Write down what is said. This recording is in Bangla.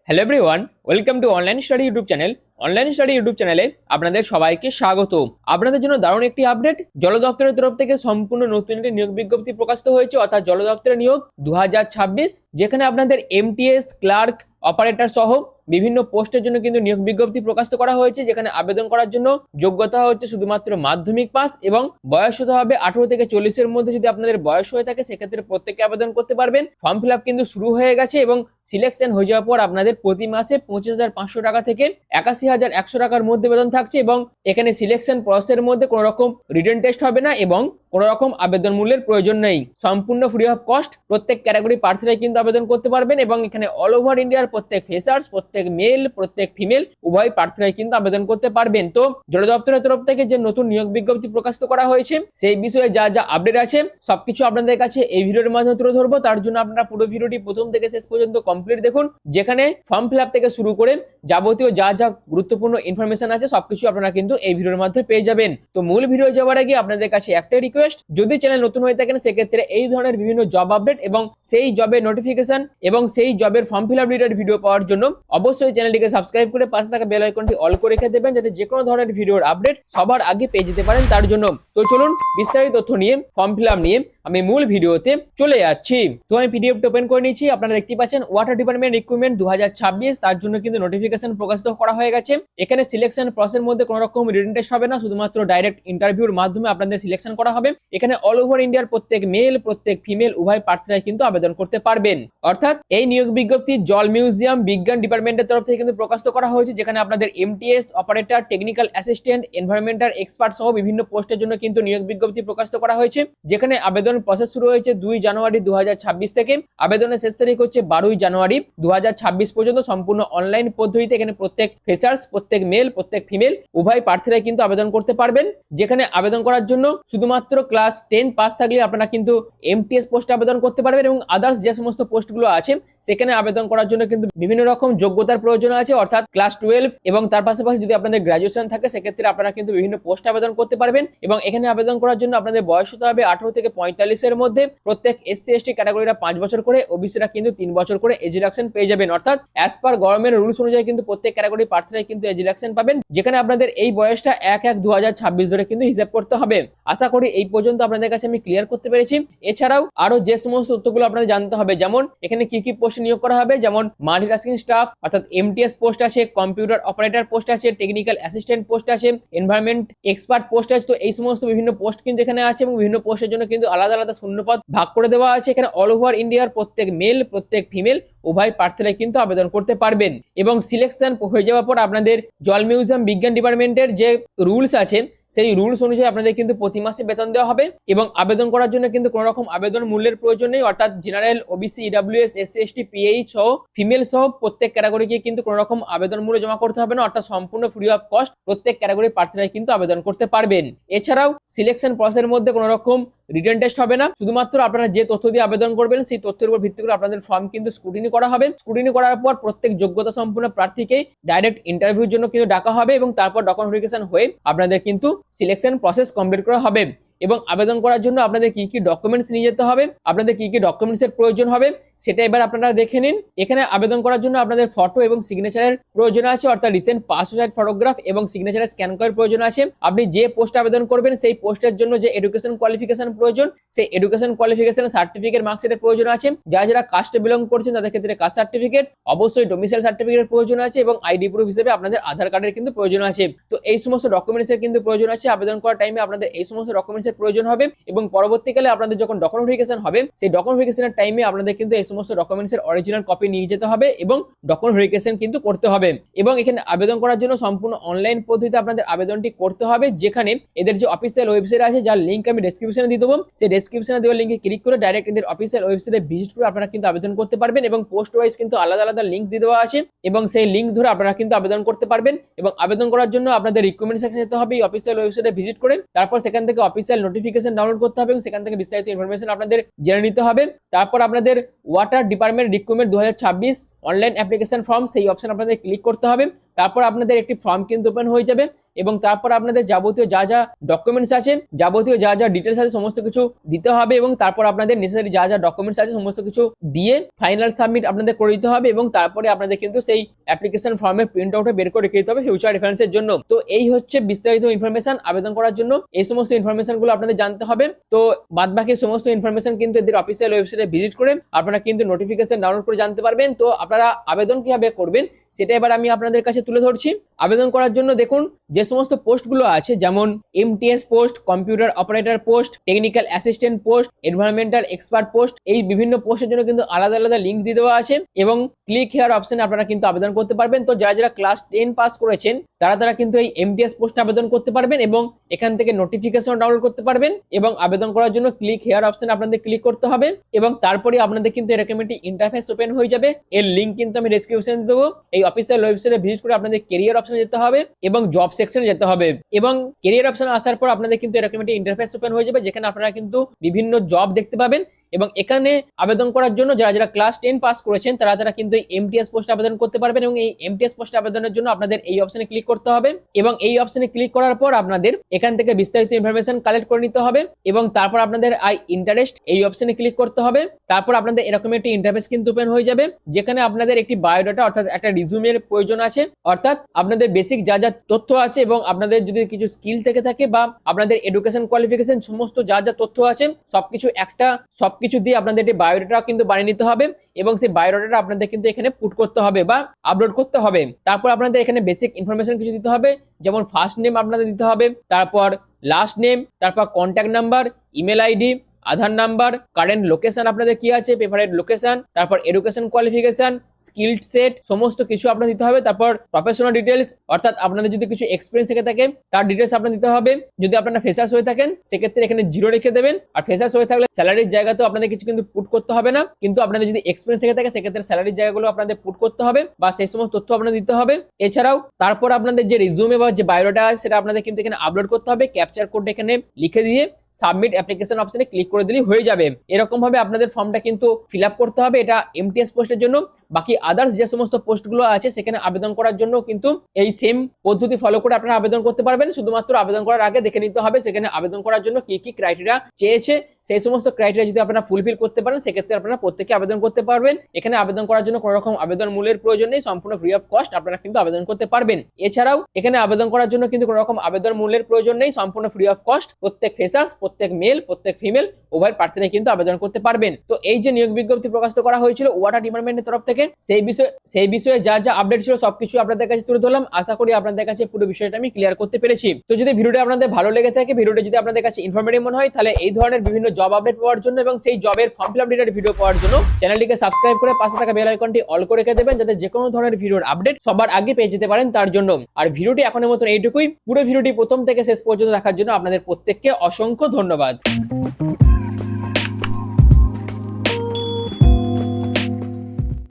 Hello everyone, welcome to online study YouTube channel. Online study YouTube চ্যানেলে আপনাদের সবাইকে স্বাগত। আপনাদের জন্য দারুণ একটি আপডেট। জল দপ্তরের তরফ থেকে সম্পূর্ণ নতুন একটি নিয়োগ বিজ্ঞপ্তি প্রকাশিত হয়েছে, অর্থাৎ জল দপ্তরের নিয়োগ 2026, যেখানে আপনাদের এমটিএস, ক্লার্ক, অপারেটর সহ বিভিন্ন পোস্টের জন্য কিন্তু নিয়োগ বিজ্ঞপ্তি প্রকাশিত করা হয়েছে, যেখানে আবেদন করার জন্য যোগ্যতা হচ্ছে শুধুমাত্র মাধ্যমিক পাস এবং বয়স হতে হবে 18 থেকে 40-এর মধ্যে। যদি আপনাদের বয়স হয়ে থাকে সেক্ষেত্রে প্রত্যেকে আবেদন করতে পারবেন। ফর্ম ফিল আপ কিন্তু শুরু হয়ে গেছে এবং সিলেকশন হয়ে যাওয়ার পর আপনাদের প্রতি মাসে 25,500 টাকা থেকে 81,100 টাকার মধ্যে বেতন থাকছে এবং এখানে সিলেকশন প্রসেসের মধ্যে কোনো রকম রিটেন টেস্ট হবে না এবং কোনো রকম আবেদন মূল্যের প্রয়োজন নেই। সম্পূর্ণ ফ্রি অফ কস্ট প্রত্যেক ক্যাটাগরি প্রার্থীরাই কিন্তু আবেদন করতে পারবেন এবং এখানে অল ওভার ইন্ডিয়ার প্রত্যেক ফ্রেশার্স, প্রত্যেক মেল, প্রত্যেক ফিমেল উভয় প্রার্থীরাই কিন্তু আবেদন করতে পারবেন। তো জল দপ্তরের তরফ থেকে যে নতুন নিয়োগ বিজ্ঞপ্তি প্রকাশিত করা হয়েছে সেই বিষয়ে যা যা আপডেট আছে সবকিছু আপনাদের কাছে এই ভিডিওর মাধ্যমে তুলে ধরবো। তার জন্য আপনারা পুরো ভিডিওটি প্রথম থেকে শেষ পর্যন্ত কমপ্লিট দেখুন, যেখানে ফর্ম ফিল আপ থেকে শুরু করে যাবতীয় যা যা গুরুত্বপূর্ণ ইনফরমেশন আছে সবকিছু আপনারা কিন্তু এই ভিডিওর মাধ্যমে পেয়ে যাবেন। তো মূল ভিডিও যাওয়ার আগে আপনাদের কাছে একটাই রিকোয়েস্ট, যদি চ্যানেল নতুন হয়ে থাকেন সেক্ষেত্রে এই ধরনের বিভিন্ন জব আপডেট এবং সেই জবের নোটিফিকেশন এবং সেই জবের form fill up related video পাওয়ার জন্য অবশ্যই চ্যানেলটিকে সাবস্ক্রাইব করে পাশে থাকা বেল আইকনটি অল করে রেখে দেবেন, যাতে যে কোনো ধরনের ভিডিওর আপডেট সবার আগে পেয়ে যেতে পারেন তার জন্য। তো চলুন বিস্তারিত তথ্য নিয়ে, ফর্ম ফিল আপ নিয়ে আমি মূল ভিডিওতে চলে যাচ্ছি। তো আমি পিডিএফটা ওপেন করে নিয়েছি। আপনারা দেখতে পাচ্ছেন ওয়াটার ডিপার্টমেন্ট রিক্রুটমেন্ট 2026, তার জন্য কিন্তু নোটিফিকেশন প্রকাশিত করা হয়ে গেছে। এখানে সিলেকশন প্রসেসের মধ্যে কোনো রকম রিটেন টেস্ট হবে না, শুধুমাত্র ডাইরেক্ট ইন্টারভিউর মাধ্যমে আপনাদের সিলেকশন করা হবে। এখানে অল ওভার ইন্ডিয়ার প্রত্যেক মেল, প্রত্যেক ফিমেল উভয় প্রার্থীরাই কিন্তু আবেদন করতে পারবেন। অর্থাৎ এই নিয়োগ বিজ্ঞপ্তি জল মিউজিয়াম বিজ্ঞান ডিপার্টমেন্টের তরফ থেকে কিন্তু প্রকাশিত করা হয়েছে, যেখানে আপনাদের MTS, operator, technical assistant, environmental expert সহ বিভিন্ন পোস্টের জন্য কিন্তু নিয়োগ বিজ্ঞপ্তি প্রকাশিত করা হয়েছে। যেখানে আবেদন প্রসেস শুরু হয়েছে 2 জানুয়ারি 2026 থেকে। আবেদনের শেষ তারিখ হচ্ছে 12 জানুয়ারি 2026 পর্যন্ত, সম্পূর্ণ অনলাইন পদ্ধতিতে। এখানে প্রত্যেক ফ্রেশার্স, প্রত্যেক মেল, প্রত্যেক ফিমেল উভয় প্রার্থীরাই কিন্তু আবেদন করতে পারবেন। যেখানে আবেদন করার জন্য শুধুমাত্র ক্লাস 10 পাস থাকলে আপনারা কিন্তু এমটিএস পোস্টে আবেদন করতে পারবেন এবং আদার্স যে সমস্ত পোস্টগুলো আছে সেখানে আবেদন করার জন্য কিন্তু বিভিন্ন রকম যোগ্যতার প্রয়োজন আছে, অর্থাৎ ক্লাস 12 এবং তার পাশাপাশি যদি আপনাদের গ্র্যাজুয়েশন থাকে সেক্ষেত্রে আপনারা কিন্তু বিভিন্ন পোস্টে আবেদন করতে পারবেন। এবং এখানে আবেদন করার জন্য আপনাদের বয়স হতে হবে 18 থেকে 45-এর মধ্যে। প্রত্যেক এসসি এসটি ক্যাটাগরিরা 5 বছর করে, ওবিসিরা কিন্তু 3 বছর করে এজ রিডাকশন পেয়ে যাবেন। অর্থাৎ অ্যাজ পার গভর্নমেন্ট রুলস অনুযায়ী কিন্তু প্রত্যেক ক্যাটাগরি প্রার্থীরাই কিন্তু এজ রিডাকশন পাবেন, যেখানে আপনাদের এই বয়সটা 1/1/2026 ধরে কিন্তু হিসাব করতে হবে। আশা করি এই পর্যন্ত আপনাদের কাছে আমি ক্লিয়ার করতে পেরেছি। এছাড়াও আরো যে সমস্ত তথ্যগুলো আপনাদের জানতে হবে, যেমন এখানে কি কি পোস্টে নিয়োগ করা হবে, যেমন মাল্টিটাস্কিং স্টাফ অর্থাৎ এমটিএস পোস্ট আছে, কম্পিউটার অপারেটর পোস্ট আছে, টেকনিক্যাল অ্যাসিস্ট্যান্ট পোস্ট আছে, এনভায়রনমেন্ট এক্সপার্ট পোস্ট আছে। তো এই সমস্ত বিভিন্ন পোস্ট কিন্তু এখানে আছে এবং বিভিন্ন পোস্টের জন্য কিন্তু আলাদা আলাদা শূন্যপদ ভাগ করে দেওয়া আছে। এখানে অল ওভার ইন্ডিয়ার প্রত্যেক মেল, প্রত্যেক ফিমেল উভয় প্রার্থীরাই কিন্তু আবেদন করতে পারবেন। এবং সিলেকশন হয়ে যাওয়ার পর আপনাদের জল মিউজিয়াম বিজ্ঞান ডিপার্টমেন্টের যে রুলস আছে সেই রুলস অনুযায়ী আপনাদের কিন্তু প্রতি মাসে বেতন দেওয়া হবে এবং আবেদন করার জন্য কিন্তু কোনো রকম আবেদন মূল্যের প্রয়োজন নেই। অর্থাৎ general, OBC, EWS, SC ST, pH সহ ফিমেল সহ প্রত্যেক ক্যাটাগরিকে কিন্তু কোনো রকম আবেদন মূল্য জমা করতে হবে না, অর্থাৎ সম্পূর্ণ ফ্রি অফ কস্ট প্রত্যেক ক্যাটাগরি প্রার্থীরাই কিন্তু আবেদন করতে পারবেন। এছাড়াও সিলেকশন প্রসেসের মধ্যে কোনো রকম রিটেন টেস্ট হবে না, শুধুমাত্র আপনারা যে তথ্য দিয়ে আবেদন করবেন সেই তথ্যের উপর ভিত্তি করে আপনাদের ফর্ম কিন্তু স্ক্রুটিনি করা হবে। স্ক্রুটিনি করার পর প্রত্যেক যোগ্যতা সম্পন্ন প্রার্থীকে ডাইরেক্ট ইন্টারভিউর জন্য কিন্তু ডাকা হবে এবং তারপর ডকুমেন্ট ভেরিফিকেশন হয়ে আপনাদের কিন্তু সিলেকশন প্রসেস কমপ্লিট করা হবে। এবং আবেদন করার জন্য আপনাদের কি কি ডকুমেন্টস নিয়ে যেতে হবে, আপনাদের কি কি ডকুমেন্টসের প্রয়োজন হবে সেটা এবার আপনারা দেখে নিন। এখানে আবেদন করার জন্য আপনাদের ফটো এবং সিগনেচারের প্রয়োজন আছে, অর্থাৎ রিসেন্ট পাসপোর্ট ফটোগ্রাফ এবং সিগনেচারের স্ক্যান করার প্রয়োজন আছে। আপনি যে পোস্টে আবেদন করবেন সেই পোস্টের জন্য যে এডুকেশন কোয়ালিফিকেশন প্রয়োজন সেই এডুকেশন কোয়ালিফিকেশন সার্টিফিকেট, মার্কশিটের প্রয়োজন আছে। যারা যারা কাস্টে বিলং করছেন তাদের ক্ষেত্রে কাস্ট সার্টিফিকেট, অবশ্যই ডোমিসাইল সার্টিফিকেটের প্রয়োজন আছে এবং আইডি প্রুফ হিসেবে আপনাদের আধার কার্ডের কিন্তু প্রয়োজন আছে। তো এই সমস্ত ডকুমেন্টসের কিন্তু প্রয়োজন আছে। আবেদন করার টাইমে আপনাদের এই সমস্ত ডকুমেন্টসের প্রয়োজন হবে এবং পরবর্তীকালে আপনাদের যখন ডকুমেন্ট ভেরিফিকেশন হবে সেই ডকুমেন্ট ভেরিফিকেশনের টাইমে আপনাদের কিন্তু এই সমস্ত ডকুমেন্টসের অরিজিনাল কপি নিয়ে যেতে হবে এবং ডকুমেন্ট ভেরিফিকেশন কিন্তু করতে হবে। এবং এখানে আবেদন করার জন্য সম্পূর্ণ অনলাইন পদ্ধতিতে আপনাদের আবেদনটি করতে হবে, যেখানে এদের যে অফিসিয়াল ওয়েবসাইট আছে যার লিংক আমি ডেসক্রিপশনে দিয়ে দেবো, সেই ডেসক্রিপশনে দেওয়া লিংকে ক্লিক করে ডাইরেক্ট এদের অফিসিয়াল ওয়েবসাইটে ভিজিট করে আপনারা কিন্তু আবেদন করতে পারবেন। এবং পোস্ট ওয়াইজ কিন্তু আলাদা আলাদা লিংক দিয়ে দেওয়া আছে এবং সেই লিংক ধরে আপনারা কিন্তু আবেদন করতে পারবেন। এবং আবেদন করার জন্য আপনাদের রিকমেন্ড সেকশনে যেতে হবে, এই অফিসিয়াল ওয়েবসাইটে ভিজিট করে তারপর সেখান থেকে অফিসিয়াল নোটিফিকেশন ডাউনলোড করতে হবে এবং সেখান থেকে বিস্তারিত ইনফরমেশন আপনাদের জেনে নিতে হবে। তারপর আপনাদের water department recruitment 2026 online application form সেই অপশন আপনাদের ক্লিক করতে হবে। তারপর আপনাদের একটি ফর্ম কিন্তু ওপেন হয়ে যাবে এবং তারপর আপনাদের যাবতীয় যা যা ডকুমেন্টস আছে, যাবতীয় যা যা ডিটেলস আছে সমস্ত কিছু দিতে হবে এবং তারপর আপনাদের নেসেসারি যা যা ডকুমেন্টস আছে সমস্ত কিছু দিয়ে ফাইনাল সাবমিট আপনাদের করে দিতে হবে এবং তারপরে আপনাদের কিন্তু সেই অ্যাপ্লিকেশন ফর্মের প্রিন্ট আউটে বের করে রেখে দিতে হবে ফিউচার রেফারেন্সের জন্য। তো এই হচ্ছে বিস্তারিত ইনফরমেশন আবেদন করার জন্য। এই সমস্ত ইনফরমেশন গুলো আপনাদের জানতে হবে। তো বাদবাকি সমস্ত ইনফরমেশন কিন্তু এদের অফিসিয়াল ওয়েবসাইটে ভিজিট করে আপনারা কিন্তু নোটিফিকেশন ডাউনলোড করে জানতে পারবেন। তো আপনারা আবেদন কিভাবে করবেন সেটা এবার আমি আপনাদের কাছে তুলে ধরছি। আবেদন করার জন্য দেখুন যে সমস্ত পোস্টগুলো আছে, যেমন MTS post, computer operator post, technical assistant post, environmental expert post, এই বিভিন্ন পোস্টের জন্য কিন্তু আলাদা আলাদা লিঙ্ক দিয়ে দেওয়া আছে এবং ক্লিক হেয়ার অপশনে আপনারা কিন্তু আবেদন করতে পারবেন। তো যারা যারা ক্লাস 10 পাস করেছেন তারা কিন্তু এই এমটিএস পোস্টে আবেদন করতে পারবেন এবং এখান থেকে নোটিফিকেশন ডাউনলোড করতে পারবেন এবং আবেদন করার জন্য ক্লিক হেয়ার অপশনে আপনাদের ক্লিক করতে হবে এবং তারপরে আপনাদের কিন্তু এরকম একটি ইন্টারফেস ওপেন হয়ে যাবে। এর লিঙ্ক কিন্তু আমি ডেসক্রিপশনে দেবো। এই অফিসিয়াল ওয়েবসাইটে ভিজিট করে আপনাদের ক্যারিয়ার অপশনে যেতে হবে এবং জব সেকশনে যেতে হবে এবং ক্যারিয়ার অপশনে আসার পর আপনাদের কিন্তু এরকম একটি ইন্টারফেস ওপেন হয়ে যাবে যেখানে আপনারা কিন্তু বিভিন্ন জব দেখতে পাবেন এবং এখানে আবেদন করার জন্য যারা যারা ক্লাস 10 পাস করেছেন তারা কিন্তু এই এমটিএস পোস্টে আবেদন করতে পারবেন এবং এই এমটিএস পোস্টে আবেদনের জন্য আপনাদের এই অপশনে ক্লিক করতে হবে এবং এই অপশনে ক্লিক করার পর আপনাদের এখান থেকে বিস্তারিত ইনফরমেশন কালেক্ট করে নিতে হবে এবং তারপর আপনাদের আই ইন্টারেস্ট এই অপশনে ক্লিক করতে হবে। তারপর আপনাদের এরকম একটি ইন্টারফেস কিন্তু ওপেন হয়ে যাবে যেখানে আপনাদের একটি বায়োডাটা অর্থাৎ একটা রিজুমের প্রয়োজন আছে, অর্থাৎ আপনাদের বেসিক যা যা তথ্য আছে এবং আপনাদের যদি কিছু স্কিল থেকে থাকে বা আপনাদের এডুকেশন কোয়ালিফিকেশন সমস্ত যা যা তথ্য আছে সবকিছু দিয়ে আপনাদের একটি বায়োডাটা কিন্তু বানিয়ে নিতে হবে এবং সেই বায়োডাটা আপনাদের কিন্তু এখানে পুট করতে হবে বা আপলোড করতে হবে। তারপর আপনাদের এখানে বেসিক ইনফরমেশন কিছু দিতে হবে, যেমন ফার্স্ট নেম আপনাদের দিতে হবে, তারপর লাস্ট নেম, তারপর কন্ট্যাক্ট নাম্বার, ইমেল আইডি, আধার নাম্বার, কারেন্ট লোকেশন আপনাদের কি আছে, প্রেফারেড লোকেশন, তারপর এডুকেশন কোয়ালিফিকেশন, স্কিল সেট সমস্ত কিছু আপনাদের দিতে হবে। তারপর প্রফেশনাল ডিটেলস অর্থাৎ আপনাদের যদি কিছু এক্সপিরিয়েন্স থেকে থাকে তার ডিটেলস আপনাদের দিতে হবে। যদি আপনারা ফ্রেশার্স হয়ে থাকেন সেক্ষেত্রে এখানে 0 রেখে দেবেন, আর ফ্রেশার্স হয়ে থাকলে স্যালারির জায়গাতেও আপনাদের কিছু কিন্তু পুট করতে হবে না, কিন্তু আপনাদের যদি এক্সপিরিয়েন্স থেকে থাকে সেক্ষেত্রে স্যালারির জায়গাগুলো আপনাদের পুট করতে হবে বা সেই সমস্ত তথ্য আপনাদের দিতে হবে। এছাড়াও তারপর আপনাদের যে রিজিউমে বা যে বায়োডাটা আছে সেটা আপনাদের কিন্তু এখানে আপলোড করতে হবে, ক্যাপচার কোড এখানে লিখে দিয়ে সাবমিট অ্যাপ্লিকেশন অপশনে ক্লিক করে দিলেই হয়ে যাবে। এরকম ভাবে আপনাদের ফর্মটা কিন্তু ফিল আপ করতে হবে, এটা এমটিএস পোস্টের জন্য। বাকি আদার্স যে সমস্ত পোস্টগুলো আছে সেখানে আবেদন করার জন্য কিন্তু এই সেম পদ্ধতি ফলো করে আপনারা আবেদন করতে পারবেন। শুধুমাত্র আবেদন করার আগে দেখে নিতে হবে সেখানে আবেদন করার জন্য কি কি ক্রাইটেরিয়া চেয়েছে, সেই সমস্ত ক্রাইটেরিয়া যদি আপনারা ফুলফিল করতে পারেন সেক্ষেত্রে আপনারা প্রত্যেকে আবেদন করতে পারবেন। এখানে আবেদন করার জন্য কোনো রকম আবেদন মূল্যের প্রয়োজন নেই, সম্পূর্ণ ফ্রি অফ কস্ট আপনারা কিন্তু আবেদন করতে পারবেন। এছাড়াও এখানে আবেদন করার জন্য কিন্তু কোনো রকম আবেদন মূল্যের প্রয়োজন নেই, সম্পূর্ণ ফ্রি অফ কস্ট। প্রত্যেক ফ্রেশার্স, প্রত্যেক মেল, প্রত্যেক ফিমেল উভয় প্রার্থীরা কিন্তু আবেদন করতে পারবেন। তো এই যে নিয়োগ বিজ্ঞপ্তি প্রকাশিত করা হয়েছিল ওয়াটার ডিপার্টমেন্টের তরফ থেকে সেই বিষয়ে যা যা আপডেট ছিল সবকিছু আপনাদের কাছে তুলে ধরলাম। আশা করি আপনাদের কাছে পুরো বিষয়টা আমি ক্লিয়ার করতে পেরেছি। তো যদি ভিডিওটা আপনাদের ভালো লেগে থাকে, ভিডিওটা যদি আপনাদের কাছে ইনফরমেটিভ মনে হয়, তাহলে এই ধরনের বিভিন্ন জব আপডেট পাওয়ার জন্য এবং সেই জবের form fill up related video পাওয়ার জন্য চ্যানেলটিকে সাবস্ক্রাইব করে পাশে থাকা বেল আইকনটি অল করে রেখে দেবেন যাতে যে কোনো ধরনের ভিডিওর আপডেট সবার আগে পেয়ে যেতে পারেন তার জন্য। আর ভিডিওটি এখনের মতো এইটুকুই। পুরো ভিডিওটি প্রথম থেকে শেষ পর্যন্ত দেখার জন্য আপনাদের প্রত্যেককে অসংখ্য ধন্যবাদ।